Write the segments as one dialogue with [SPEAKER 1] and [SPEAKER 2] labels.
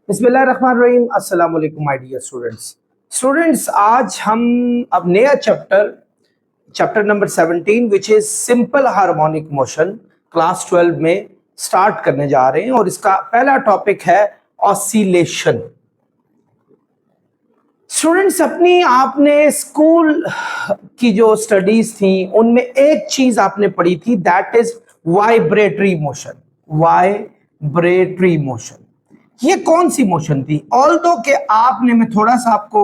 [SPEAKER 1] बिस्मिल्लाहिर्रहमानिर्रहीम। अस्सलाम वालेकुम माय डियर स्टूडेंट्स, आज हम अब नया chapter number 17 which is simple harmonic motion class 12 में स्टार्ट करने जा रहे हैं और इसका पहला टॉपिक है ऑसिलेशन। स्टूडेंट्स, अपनी आपने स्कूल की जो स्टडीज थी उनमें एक चीज आपने पढ़ी थी, that is vibratory motion. Vibratory motion ये कौन सी मोशन थी? ऑल्दो के आपने, मैं थोड़ा सा आपको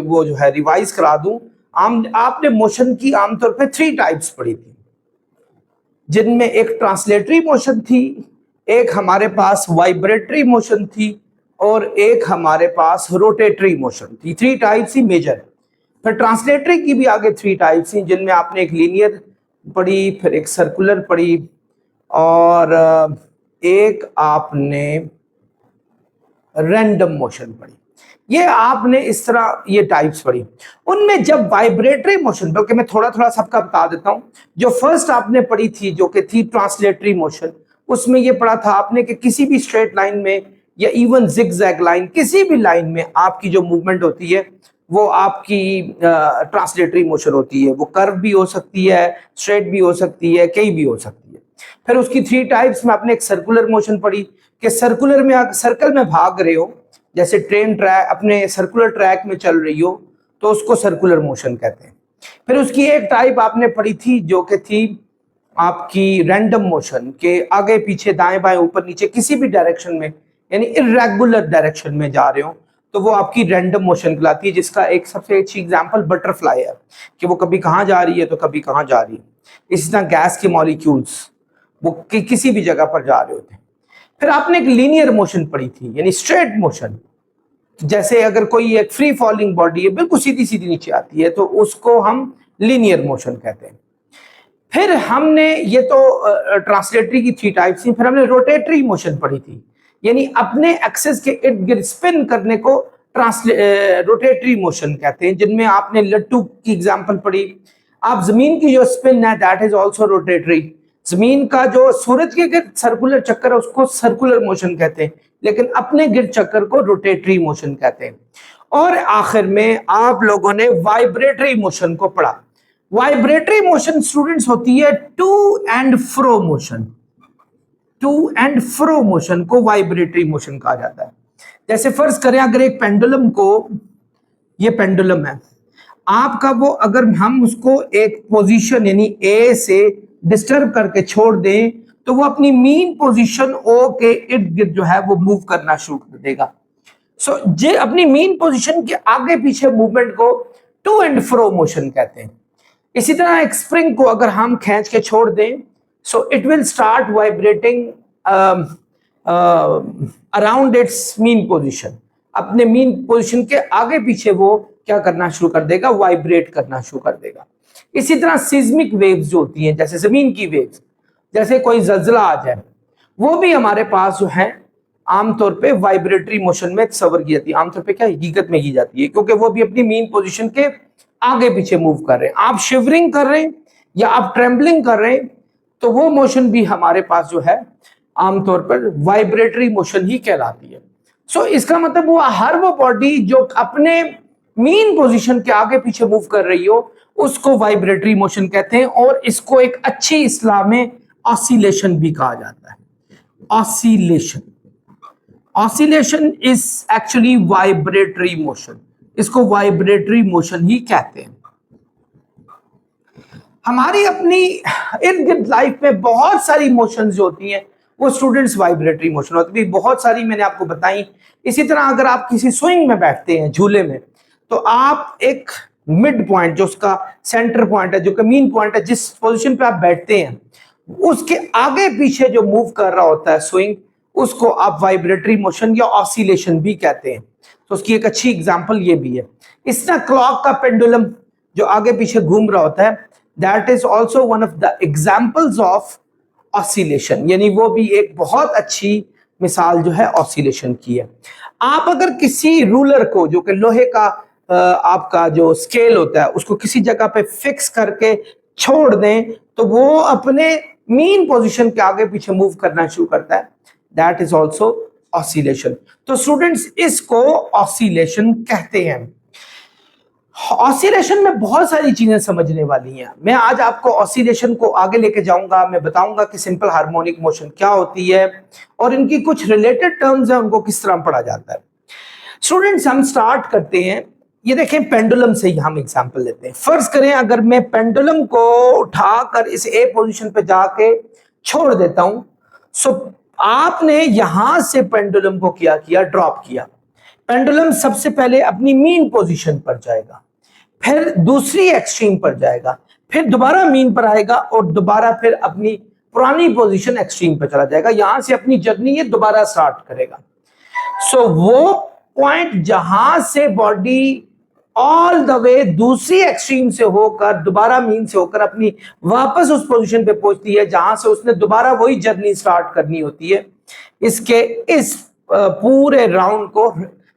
[SPEAKER 1] वो जो है रिवाइज करा दूं, आपने मोशन की आमतौर पे 3 टाइप्स पढ़ी थी, जिनमें एक ट्रांसलेटरी मोशन थी, एक हमारे पास वाइब्रेटरी मोशन थी और एक हमारे पास रोटेटरी मोशन थी। 3 टाइप्स ही मेजर है। फिर ट्रांसलेटरी की भी आगे 3 टाइप्स थी, जिनमें आपने एक लीनियर पढ़ी, फिर एक सर्कुलर पढ़ी और एक आपने रैंडम मोशन पढ़ी। ये आपने इस तरह ये टाइप्स पढ़ी। उनमें जब वाइब्रेटरी मोशन, बल्कि मैं थोड़ा थोड़ा सबका बता देता हूं, जो फर्स्ट आपने पढ़ी थी जो कि थी ट्रांसलेटरी मोशन, उसमें ये पढ़ा था आपने कि किसी भी स्ट्रेट लाइन में या इवन जिगजैग लाइन, किसी भी लाइन में आपकी जो मूवमेंट होती है वो आपकी ट्रांसलेटरी मोशन होती है। वो कर्व भी हो सकती है, स्ट्रेट भी हो सकती है, कहीं भी हो सकती है। फिर उसकी 3 टाइप्स में आपने एक सर्कुलर मोशन पढ़ी कि सर्कुलर में सर्कल में भाग रहे हो, जैसे ट्रेन ट्रैक अपने सर्कुलर ट्रैक में चल रही हो तो उसको सर्कुलर मोशन कहते हैं। फिर उसकी एक टाइप आपने पढ़ी थी जो कि थी आपकी रैंडम मोशन के आगे पीछे दाएं बाएं ऊपर नीचे किसी भी डायरेक्शन में, यानी इरेगुलर डायरेक्शन में जा रहे हो तो वो आपकी रैंडम मोशन कहलाती है, जिसका एक सबसे अच्छी एग्जांपल बटरफ्लाई है कि वो कभी कहाँ जा रही है तो कभी कहाँ जा रही है। इसी तरह गैस के मॉलिक्यूल्स वो किसी भी जगह पर जा रहे होते हैं। फिर आपने एक लीनियर मोशन पढ़ी थी, यानी स्ट्रेट मोशन। जैसे अगर कोई एक फ्री फॉलिंग बॉडी है, बिल्कुल सीधी सीधी नीचे आती है, तो उसको हम लीनियर मोशन कहते हैं। फिर हमने ये तो ट्रांसलेटरी की 3 टाइप्स थी। फिर हमने रोटेटरी मोशन पढ़ी थी, यानी अपने एक्सेस के इर्द गिर्द स्पिन करने को रोटेटरी मोशन कहते हैं, जिनमें आपने लट्टू की एग्जांपल पढ़ी। आप जमीन की जो स्पिन है दैट इज आल्सो रोटेटरी। जमीन का जो सूरज के गिर्द सर्कुलर चक्कर है उसको सर्कुलर मोशन कहते हैं, लेकिन अपने गिर्द चक्कर को रोटेटरी मोशन कहते हैं। और आखिर में आप लोगों ने वाइब्रेटरी मोशन को पढ़ा। वाइब्रेटरी मोशन स्टूडेंट्स होती है to and fro motion. To and fro motion को वाइब्रेटरी मोशन कहा जाता है। जैसे फर्ज करें, अगर एक पेंडुलम को, ये पेंडुलम है आपका, वो अगर हम उसको एक पोजीशन यानी ए से डिस्टर्ब करके छोड़ दें तो वो अपनी मीन पोजीशन ओ के इर्द गिर्द जो है वो मूव करना शुरू कर देगा। सो जे अपनी मीन पोजीशन के आगे पीछे मूवमेंट को टू एंड फ्रो मोशन कहते हैं। इसी तरह एक स्प्रिंग को अगर हम खींच के छोड़ दें, so it will start vibrating around its mean position. अपने मीन पोजीशन के आगे पीछे वो क्या करना शुरू कर देगा? वाइब्रेट करना शुरू कर देगा। इसी तरह सिस्मिक वेव्स जो होती हैं, जैसे जमीन की वेव्स, जैसे कोई जल्जला आ जाए, वो भी हमारे पास जो है आमतौर पे वाइब्रेटरी मोशन में तस्वर की जाती है। आमतौर पे क्या हकीकत में की जाती है, क्योंकि वो भी अपनी मीन पोजीशन के आगे पीछे मूव कर रहे हैं। आप शिवरिंग कर रहे हैं या आप ट्रेम्बलिंग कर रहे हैं तो वो मोशन भी हमारे पास जो है आमतौर पर वाइब्रेटरी मोशन ही कहलाती है। सो इसका मतलब वो हर वो बॉडी जो अपने मीन पोजीशन के आगे पीछे मूव कर रही हो उसको वाइब्रेटरी मोशन कहते हैं, और इसको एक अच्छी इस्लाह में ऑसिलेशन भी कहा जाता है। Oscillation, oscillation is actually vibratory motion. इसको वाइब्रेटरी मोशन ही कहते हैं। हमारी अपनी इर्द गिर्द लाइफ में बहुत सारी मोशंस जो होती हैं वो स्टूडेंट्स वाइब्रेटरी मोशन होती है, बहुत सारी मैंने आपको बताई। इसी तरह अगर आप किसी स्विंग में बैठते हैं, झूले में, तो आप एक मिड पॉइंट, जो उसका सेंटर पॉइंट है, जो कि मीन पॉइंट है, जिस पोजीशन पे आप बैठते हैं, उसके आगे पीछे जो मूव कर रहा होता है स्विंग, उसको आप वाइब्रेटरी मोशन या ऑसिलेशन भी कहते हैं। तो उसकी एक अच्छी एग्जांपल ये भी है। इस तरह क्लॉक का पेंडुलम जो आगे पीछे घूम रहा होता है, that is also one of the examples of oscillation, यानी वो भी एक बहुत अच्छी मिसाल जो है ऑसिलेशन की है। आप अगर किसी रूलर को, जो कि लोहे का आपका जो स्केल होता है, उसको किसी जगह पे फिक्स करके छोड़ दें तो वो अपने मीन पोजीशन के आगे पीछे मूव करना शुरू करता है। That is also oscillation. तो स्टूडेंट्स इसको ऑसिलेशन कहते हैं। ऑसिलेशन में बहुत सारी चीजें समझने वाली हैं। मैं आज आपको ऑसिलेशन को आगे लेके जाऊंगा, मैं बताऊंगा कि सिंपल हार्मोनिक मोशन क्या होती है और इनकी कुछ रिलेटेड टर्म्स हैं, उनको किस तरह पढ़ा जाता है। स्टूडेंट्स हम स्टार्ट करते हैं, ये देखें पेंडुलम से ही हम एग्जांपल लेते हैं। फर्ज करें अगर मैं पेंडुलम को उठाकर इस ए पोजीशन पे जाके छोड़ देता हूं, सो आपने यहां से पेंडुलम को क्या किया, ड्रॉप किया। पेंडुलम सबसे पहले अपनी मीन पोजीशन पर जाएगा, फिर दूसरी एक्सट्रीम पर जाएगा, फिर दोबारा मीन पर आएगा और दोबारा फिर अपनी पुरानी पोजीशन एक्सट्रीम पर चला जाएगा। यहां से अपनी जर्नी ये दोबारा स्टार्ट करेगा। सो वो पॉइंट जहां से बॉडी ऑल द वे दूसरी एक्सट्रीम से होकर दोबारा मीन से होकर अपनी वापस उस पोजीशन पे पहुंचती है जहां से उसने दोबारा वही जर्नी स्टार्ट करनी होती है। इसके इस पूरे राउंड को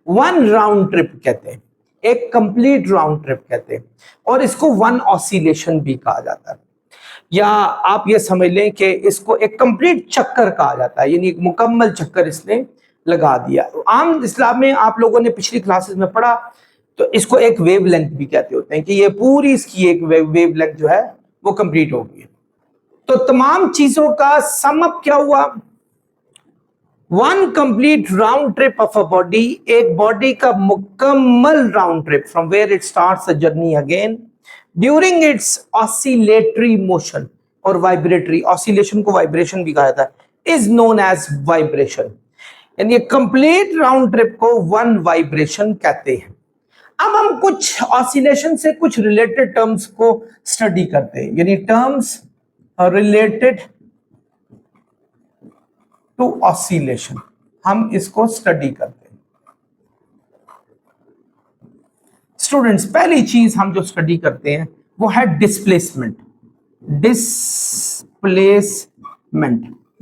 [SPEAKER 1] वन राउंड ट्रिप कहते हैं, एक कंप्लीट राउंड ट्रिप कहते हैं, और इसको वन ऑसिलेशन भी कहा जाता है, या आप ये समझ लें कि इसको एक कंप्लीट चक्कर कहा जाता है, यानी एक मुकम्मल चक्कर इसने लगा दिया। आम इस्लाम में आप लोगों ने पिछली क्लासेस में पढ़ा, तो इसको एक वेव लेंथ भी कहते होते हैं कि ये पूरी इसकी एक वेव लेंथ जो है वो कंप्लीट हो गई। तो तमाम चीजों का सम अप क्या हुआ, one complete round trip of a body, एक बॉडी का मुकम्मल round trip from where it starts the journey again during its oscillatory motion और वाइब्रेटरी, ऑसिलेशन को वाइब्रेशन भी कहा जाता है, इज नोन एज वाइब्रेशन। यानी कंप्लीट राउंड ट्रिप को वन वाइब्रेशन कहते हैं। अब हम कुछ ऑसिलेशन से कुछ रिलेटेड टर्म्स को स्टडी करते हैं, यानी टर्म्स रिलेटेड टू ऑसिलेशन, हम इसको स्टडी करते हैं। स्टूडेंट्स पहली चीज हम जो स्टडी करते हैं वो है डिस्प्लेसमेंट। डिस्प्लेसमेंट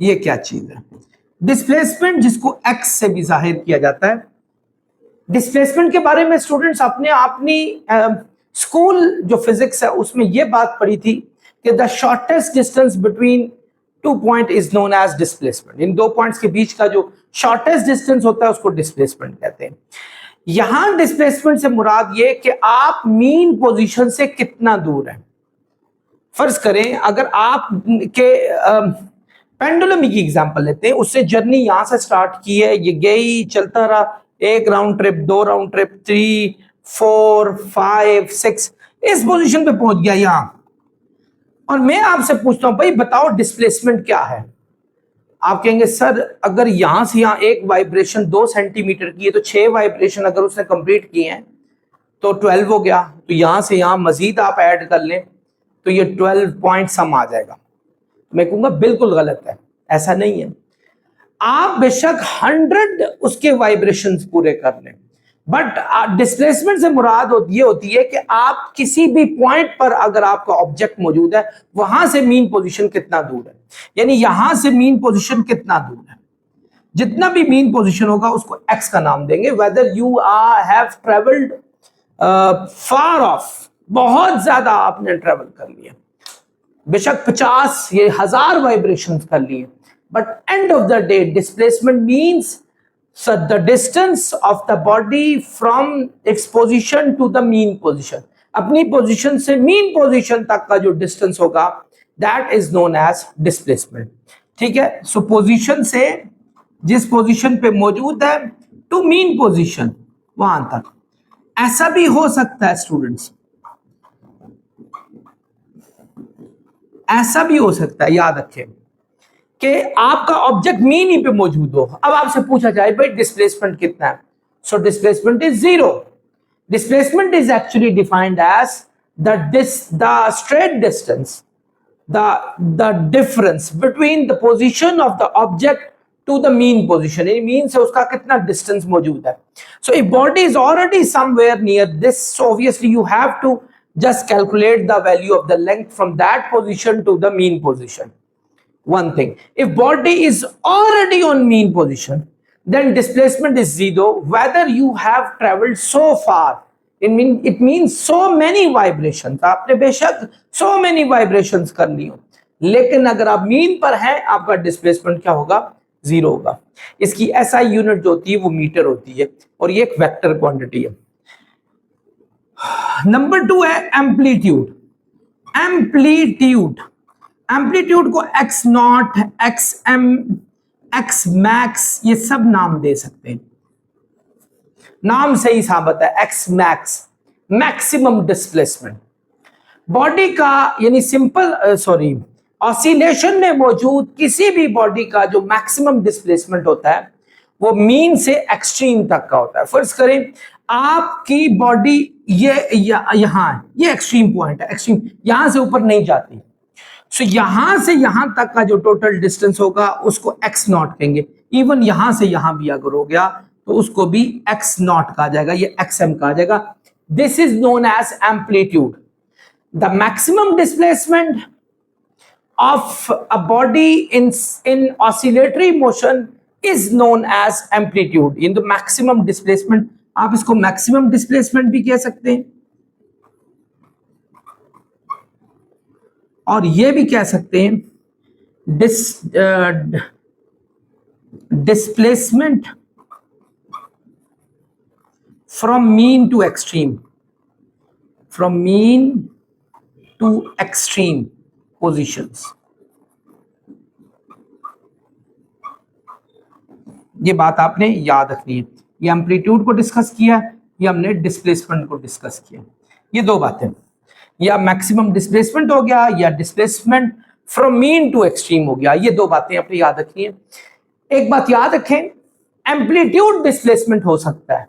[SPEAKER 1] ये क्या चीज है? डिस्प्लेसमेंट जिसको एक्स से भी जाहिर किया जाता है। डिस्प्लेसमेंट के बारे में स्टूडेंट्स अपनी स्कूल जो फिजिक्स है उसमें यह बात पढ़ी थी कि the shortest distance between two point is known as displacement. इन दो पॉइंट्स के बीच का जो शॉर्टेस्ट डिस्टेंस होता है उसको डिस्प्लेसमेंट कहते हैं। यहां डिस्प्लेसमेंट से मुराद ये कि आप मीन पोजीशन से कितना दूर है। फर्ज करें अगर आप के पेंडुलम की एग्जांपल लेते हैं, उससे जर्नी यहां से स्टार्ट की है, ये गई चलता रहा, एक राउंड ट्रिप, दो राउंड ट्रिप, 3, 4, 5, 6 इस पोजीशन पे पहुंच गया यहां, और मैं आपसे पूछता हूं भाई बताओ डिस्प्लेसमेंट क्या है? आप कहेंगे सर अगर यहां से यहां एक वाइब्रेशन 2 सेंटीमीटर की है तो 6 वाइब्रेशन अगर उसने कंप्लीट किए हैं तो 12 हो गया, तो यहां से यहां मजीद आप ऐड कर लें तो ये 12 पॉइंट सम आ जाएगा। मैं कहूंगा बिल्कुल गलत है, ऐसा नहीं है। आप बेशक 100 उसके वाइब्रेशंस पूरे कर लें, बट डिस्प्लेसमेंट से मुराद होती है कि आप किसी भी पॉइंट पर अगर आपका ऑब्जेक्ट मौजूद है वहां से मीन पोजीशन कितना दूर है, यानी यहां से मीन पोजीशन कितना दूर है। जितना भी मीन पोजीशन होगा उसको एक्स का नाम देंगे। Whether you have travelled far of, बहुत ज्यादा आपने ट्रेवल कर लिया, बेशक 50 ये 1000 वाइब्रेशन कर लिए, but end of the day displacement means so the distance of the body from its position to the mean position, अपनी पोजीशन से मीन पोजीशन तक का जो डिस्टेंस होगा that is known as displacement। ठीक है, सो पोजीशन से जिस पोजीशन पे मौजूद है टू मीन पोजीशन वहां तक। ऐसा भी हो सकता है स्टूडेंट्स, ऐसा भी हो सकता है, याद रखें कि आपका ऑब्जेक्ट मीन ही पे मौजूद हो। अब आपसे पूछा जाए भाई डिस्प्लेसमेंट कितना है, so displacement is 0। Displacement is actually defined as the straight distance, the difference between the position of the object to the mean position, mean से उसका कितना डिस्टेंस मौजूद है। So if body is already somewhere near this, so obviously you have to just calculate the value of the length from that position to the mean position. One thing, if body is already on mean position, then displacement is 0 whether you have traveled so far। it means so many vibrations, आपने बेशक so many vibrations कर ली हो, लेकिन अगर आप mean पर हैं आपका डिस्प्लेसमेंट क्या होगा, जीरो होगा। इसकी एसआई यूनिट जो होती है वो मीटर होती है और ये एक वेक्टर क्वांटिटी है। नंबर 2 है एम्पलीट्यूड। एम्पलीट्यूड, एम्पलीट्यूड को X naught, X M, X max ये सब नाम दे सकते हैं, नाम से ही साबित है। X max maximum displacement body का, यानी सिंपल सॉरी ऑसिलेशन में मौजूद किसी भी बॉडी का जो मैक्सिमम डिस्प्लेसमेंट होता है वो मीन से एक्सट्रीम तक का होता है। फर्ज करें आपकी बॉडी यहां है, ये एक्सट्रीम पॉइंट है, एक्सट्रीम यहां से ऊपर नहीं जाती, सो यहां से यहां तक का जो टोटल डिस्टेंस होगा उसको एक्स नॉट कहेंगे। इवन यहां से यहां भी अगर हो गया तो उसको भी एक्स नॉट कहा जाएगा, ये एक्स एम कहा जाएगा। This is known as amplitude. The maximum displacement of a body in oscillatory motion is known as amplitude। in the maximum displacement, आप इसको maximum displacement भी कह सकते हैं और ये भी कह सकते हैं displacement from mean to extreme, from mean to extreme positions. ये बात आपने याद रखनी है। ये एम्पलीट्यूड को डिस्कस किया, ये हमने डिस्प्लेसमेंट को डिस्कस किया। ये दो बातें, या मैक्सिमम डिस्प्लेसमेंट हो गया या displacement from mean to extreme हो गया। ये दो बातें आपने याद रखनी है। एक बात याद रखें, एम्पलीट्यूड डिस्प्लेसमेंट हो सकता है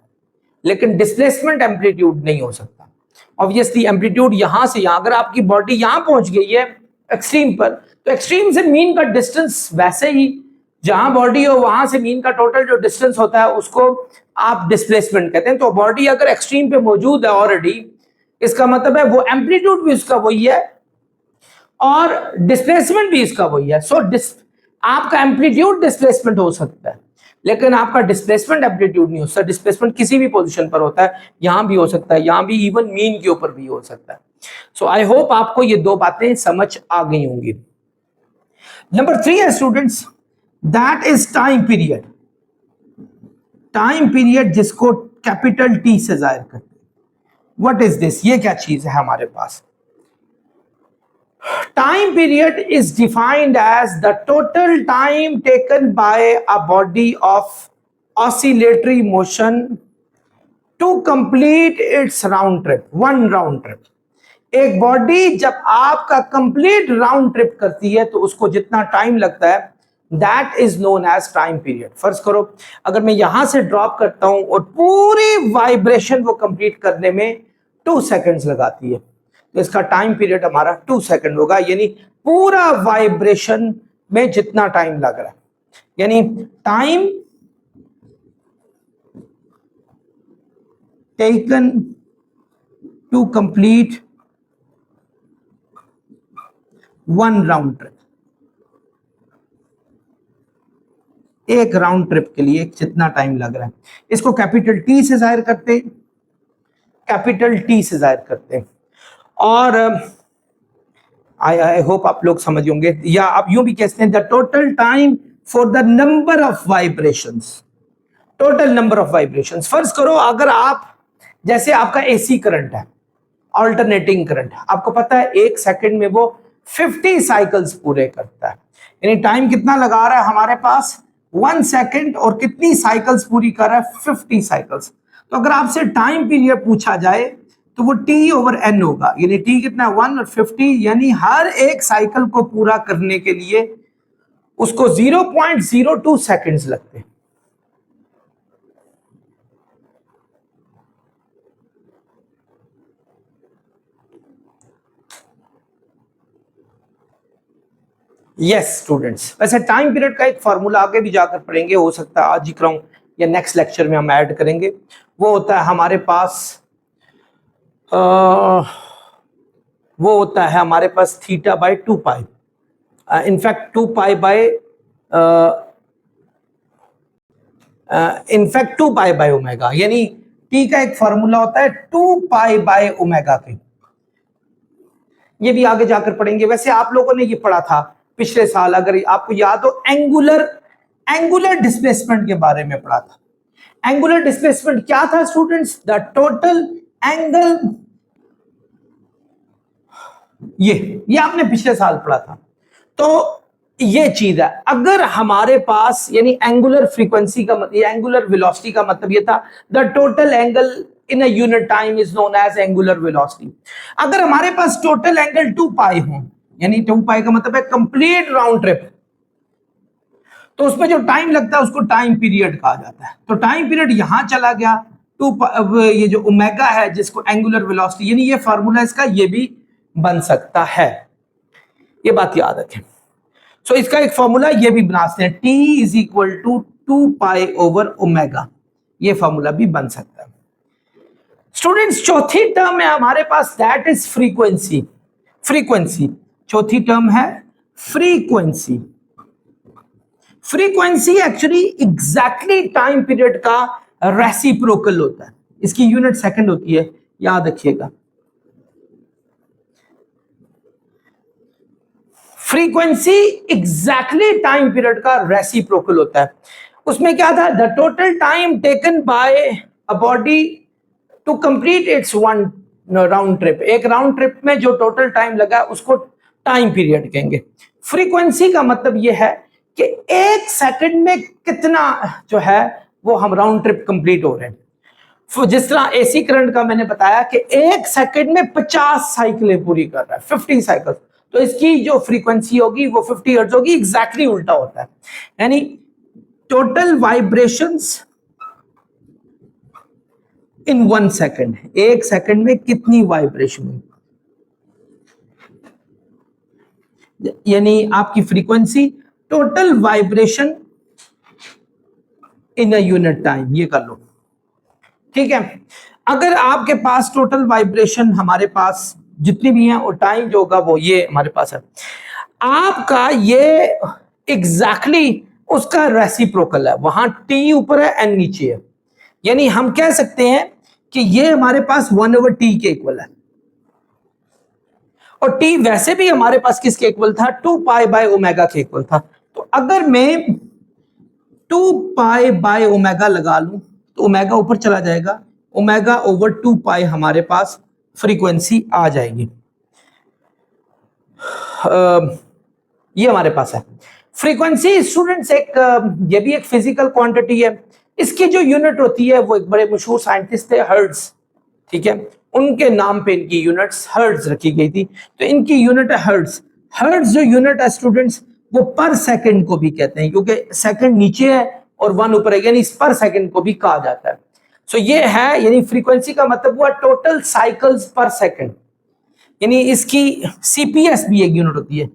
[SPEAKER 1] लेकिन डिस्प्लेसमेंट एम्पलीट्यूड नहीं हो सकता। ऑब्वियसली एम्पलीट्यूड यहां से यहां, अगर आपकी बॉडी यहां पहुंच गई है एक्सट्रीम पर, तो एक्सट्रीम से मीन का डिस्टेंस वैसे ही जहां बॉडी हो वहां से मीन का टोटल जो डिस्टेंस होता है उसको आप डिस्प्लेसमेंट कहते हैं। तो बॉडी अगर एक्सट्रीम पे मौजूद है ऑलरेडी, इसका मतलब है वो एम्पलीट्यूड भी उसका वही है और डिस्प्लेसमेंट भी इसका वही है। सो आपका एम्पलीट्यूड डिस्प्लेसमेंट हो सकता है लेकिन आपका डिस्प्लेसमेंट एम्पलीट्यूड नहीं हो सकता। डिस्प्लेसमेंट किसी भी पोजीशन पर होता है, यहां भी हो सकता है, यहां भी, इवन मीन के ऊपर भी हो सकता है। सो आई होप आपको ये दो बातें समझ आ गई होंगी। नंबर 3 है students, that is time period. Time period जिसको कैपिटल टी से जाहिर करते हैं। व्हाट इज दिस, ये क्या चीज है हमारे पास? Time period is defined as the total time taken by a body of oscillatory motion to complete its round trip, one round trip। एक बॉडी जब आपका कंप्लीट राउंड ट्रिप करती है तो उसको जितना टाइम लगता है that is known as time period. फर्ज करो अगर मैं यहां से ड्रॉप करता हूं और पूरी वाइब्रेशन वो कंप्लीट करने में 2 सेकंड्स लगाती है तो इसका टाइम पीरियड हमारा 2 सेकंड होगा, यानी पूरा वाइब्रेशन में जितना टाइम लग रहा है, यानी time taken to complete one round trip. एक राउंड ट्रिप के लिए जितना टाइम लग रहा है इसको कैपिटल टी से जाहिर करते हैं, कैपिटल टी से जाहिर करते हैं। और आई होप आप लोग समझ होंगे, या आप यूं भी कहते हैं the total time for the number of vibrations, total number of vibrations. फर्ज करो अगर आप, जैसे आपका एसी करंट है, अल्टरनेटिंग करंट, आपको पता है 1 सेकंड में वो 50 साइकिल्स पूरे करता है, यानी टाइम कितना लगा रहा है हमारे पास 1 सेकंड, और कितनी साइकिल्स पूरी कर रहा है 50 साइकिल्स। तो अगर आपसे टाइम पीरियड पूछा जाए तो वो T/N होगा, यानी T कितना 1 और 50, यानी हर एक साइकिल को पूरा करने के लिए उसको 0.02 सेकंड्स लगते हैं। यस स्टूडेंट्स, वैसे टाइम पीरियड का एक फॉर्मूला आगे भी जाकर पढ़ेंगे, हो सकता है आज ही कराऊं या नेक्स्ट लेक्चर में हम ऐड करेंगे। वो होता है हमारे पास वो होता है हमारे पास θ/2π, इनफैक्ट 2π/ω, यानी T का एक फॉर्मूला होता है 2π/ω के। ये भी आगे जाकर पढ़ेंगे। वैसे आप लोगों ने ये पढ़ा था पिछले साल, अगर आपको याद हो, एंगुलर एंगुलर डिस्प्लेसमेंट के बारे में पढ़ा था। एंगुलर डिस्प्लेसमेंट क्या था स्टूडेंट्स? द टोटल एंगल, ये आपने पिछले साल पढ़ा था। तो ये चीज है, अगर हमारे पास यानी एंगुलर फ्रीक्वेंसी का मतलब, एंगुलर वेलोसिटी का मतलब ये था the total angle in a unit time is known as angular velocity. अगर हमारे पास टोटल एंगल 2 पाई हो, यानी 2 पाई का मतलब है कंप्लीट राउंड ट्रिप, तो उसमें जो टाइम लगता है उसको टाइम पीरियड कहा जाता है। तो टाइम पीरियड यहां चला गया, ये जो ओमेगा है जिसको एंगुलर वेलोसिटी, यानी ये फार्मूला इसका ये भी बन सकता है, ये बात याद रखें। सो इसका एक फॉर्मूला ये भी बना सकते हैं, T is equal to 2 pi over omega, ये फॉर्मूला भी बन सकता है। स्टूडेंट्स चौथी टर्म है हमारे पास, दैट इज फ्रीक्वेंसी। फ्रीक्वेंसी चौथी टर्म है frequency. Frequency actually exactly time period का रेसिप्रोकल होता है, इसकी यूनिट सेकंड होती है, याद रखिएगा। फ्रीक्वेंसी एग्जैक्टली टाइम पीरियड का रेसिप्रोकल होता है। उसमें क्या था? The total time taken by a body to complete its one round trip, एक राउंड ट्रिप में जो टोटल टाइम लगा उसको टाइम पीरियड कहेंगे। फ्रीक्वेंसी का मतलब यह है कि एक सेकंड में कितना जो है वो हम राउंड ट्रिप कंप्लीट हो रहे हैं। जिस तरह एसी करंट का मैंने बताया कि एक सेकंड में 50 साइकिलें पूरी कर रहा है, 50 साइकिल, तो इसकी जो फ्रीक्वेंसी होगी वो 50 हर्ट्ज होगी। एग्जैक्टली उल्टा होता है, यानी टोटल वाइब्रेशंस इन 1 सेकंड, एक सेकंड में कितनी वाइब्रेशन हुई, यानी आपकी frequency total vibration in a unit time, ये कर लो, ठीक है। अगर आपके पास टोटल वाइब्रेशन हमारे पास जितनी भी हैं और टाइम जो होगा वो ये हमारे पास है, आपका ये एग्जैक्टली उसका रेसिप्रोकल है, वहां टी ऊपर है एन नीचे है, यानी हम कह सकते हैं कि ये हमारे पास 1/t के इक्वल है, और t वैसे भी हमारे पास किसके इक्वल था? 2 पाई बाय ओमेगा के इक्वल था। तो अगर मैं 2 पाई बाय ओमेगा लगा लूं तो ओमेगा ऊपर चला जाएगा, ओमेगा ओवर 2 पाई हमारे पास फ्रीक्वेंसी आ जाएगी। ये हमारे पास है फ्रीक्वेंसी। स्टूडेंट्स एक ये भी एक फिजिकल क्वांटिटी है, इसकी जो यूनिट होती है वो एक बड़े मशहूर साइंटिस्ट थे, हर्ट्ज, ठीक है, उनके नाम पे इनकी यूनिट्स हर्ट्ज रखी गई थी, तो इनकी यूनिट है हर्ट्ज। हर्ट्ज जो यूनिट है स्टूडेंट्स वो पर सेकंड को भी कहते हैं, क्योंकि सेकंड नीचे है और 1 ऊपर है, यानी इस पर सेकंड को भी कहा जाता है। सो ये है, यानी फ्रीक्वेंसी का मतलब हुआ टोटल साइकिल्स पर सेकंड, यानी इसकी सीपीएस भी एक यूनिट होती है,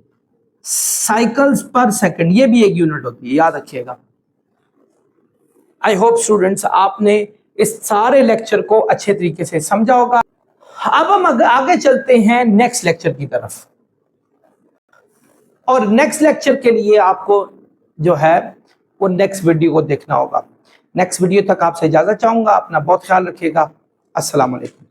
[SPEAKER 1] साइकिल्स पर सेकंड, ये भी एक यूनिट होती है, याद रखिएगा। आई होप स्टूडेंट्स आपने इस सारे लेक्चर को अच्छे तरीके से समझा होगा। अब हम आगे चलते हैं नेक्स्ट लेक्चर की तरफ, और नेक्स्ट लेक्चर के लिए आपको जो है वो नेक्स्ट वीडियो को देखना होगा। नेक्स्ट वीडियो तक आपसे इजाजत चाहूंगा, अपना बहुत ख्याल रखिएगा। अस्सलाम वालेकुम।